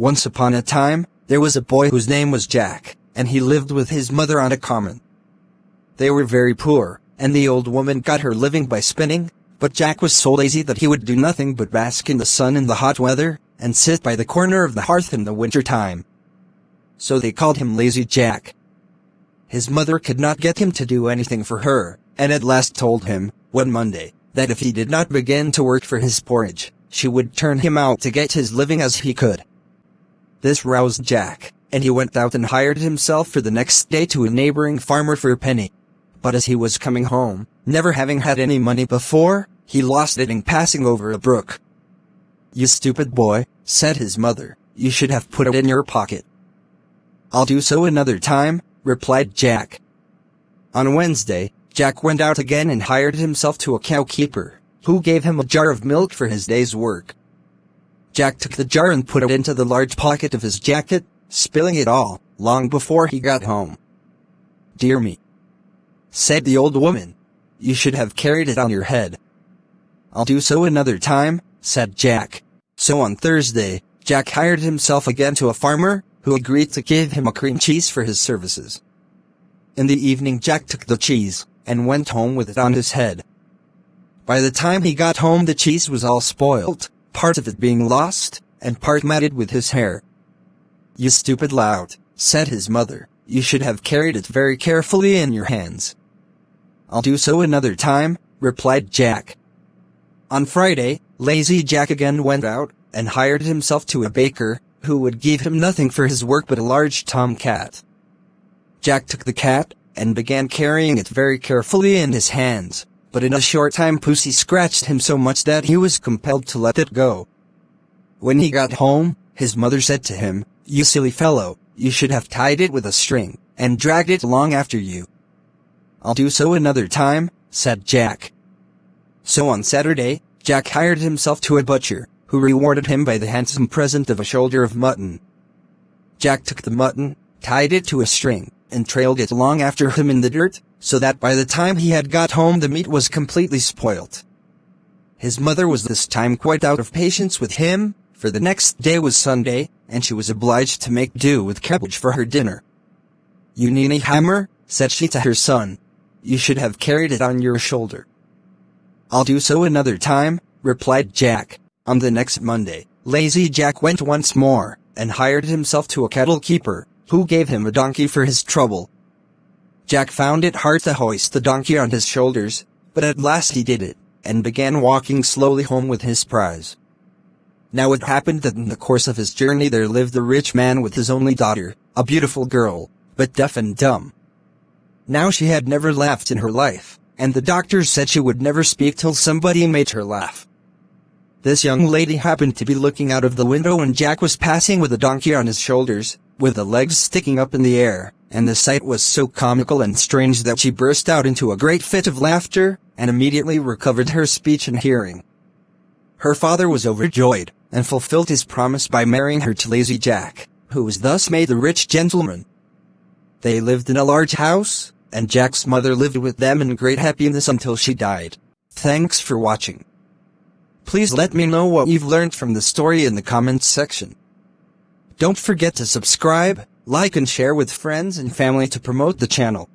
Once upon a time, there was a boy whose name was Jack, and he lived with his mother on a common. They were very poor, and the old woman got her living by spinning, but Jack was so lazy that he would do nothing but bask in the sun in the hot weather, and sit by the corner of the hearth in the winter time. So they called him Lazy Jack. His mother could not get him to do anything for her, and at last told him, one Monday, that if he did not begin to work for his porridge, she would turn him out to get his living as he could. This roused Jack, and he went out and hired himself for the next day to a neighboring farmer for a penny. But as he was coming home, never having had any money before, he lost it in passing over a brook. "You stupid boy," said his mother, "you should have put it in your pocket." "I'll do so another time," replied Jack. On Wednesday, Jack went out again and hired himself to a cowkeeper, who gave him a jar of milk for his day's work. Jack took the jar and put it into the large pocket of his jacket, spilling it all, long before he got home. "Dear me," said the old woman, "you should have carried it on your head." "I'll do so another time," said Jack. So on Thursday, Jack hired himself again to a farmer, who agreed to give him a cream cheese for his services. In the evening Jack took the cheese, and went home with it on his head. By the time he got home the cheese was all spoilt, part of it being lost, and part matted with his hair. "You stupid lout," said his mother, "you should have carried it very carefully in your hands." "I'll do so another time," replied Jack. On Friday, Lazy Jack again went out, and hired himself to a baker, who would give him nothing for his work but a large tomcat. Jack took the cat, and began carrying it very carefully in his hands, but in a short time Pussy scratched him so much that he was compelled to let it go. When he got home, his mother said to him, "You silly fellow, you should have tied it with a string, and dragged it along after you." "I'll do so another time," said Jack. So on Saturday, Jack hired himself to a butcher, who rewarded him by the handsome present of a shoulder of mutton. Jack took the mutton, tied it to a string, and trailed it along after him in the dirt, so that by the time he had got home the meat was completely spoilt. His mother was this time quite out of patience with him, for the next day was Sunday, and she was obliged to make do with cabbage for her dinner. "You ninny hammer," said she to her son, "you should have carried it on your shoulder." "I'll do so another time," replied Jack. On the next Monday, Lazy Jack went once more, and hired himself to a cattle keeper, who gave him a donkey for his trouble. Jack found it hard to hoist the donkey on his shoulders, but at last he did it, and began walking slowly home with his prize. Now it happened that in the course of his journey there lived a rich man with his only daughter, a beautiful girl, but deaf and dumb. Now she had never laughed in her life, and the doctors said she would never speak till somebody made her laugh. This young lady happened to be looking out of the window when Jack was passing with a donkey on his shoulders, with the legs sticking up in the air, and the sight was so comical and strange that she burst out into a great fit of laughter, and immediately recovered her speech and hearing. Her father was overjoyed, and fulfilled his promise by marrying her to Lazy Jack, who was thus made the rich gentleman. They lived in a large house, and Jack's mother lived with them in great happiness until she died. Thanks for watching. Please let me know what you've learned from the story in the comments section. Don't forget to subscribe, like and share with friends and family to promote the channel.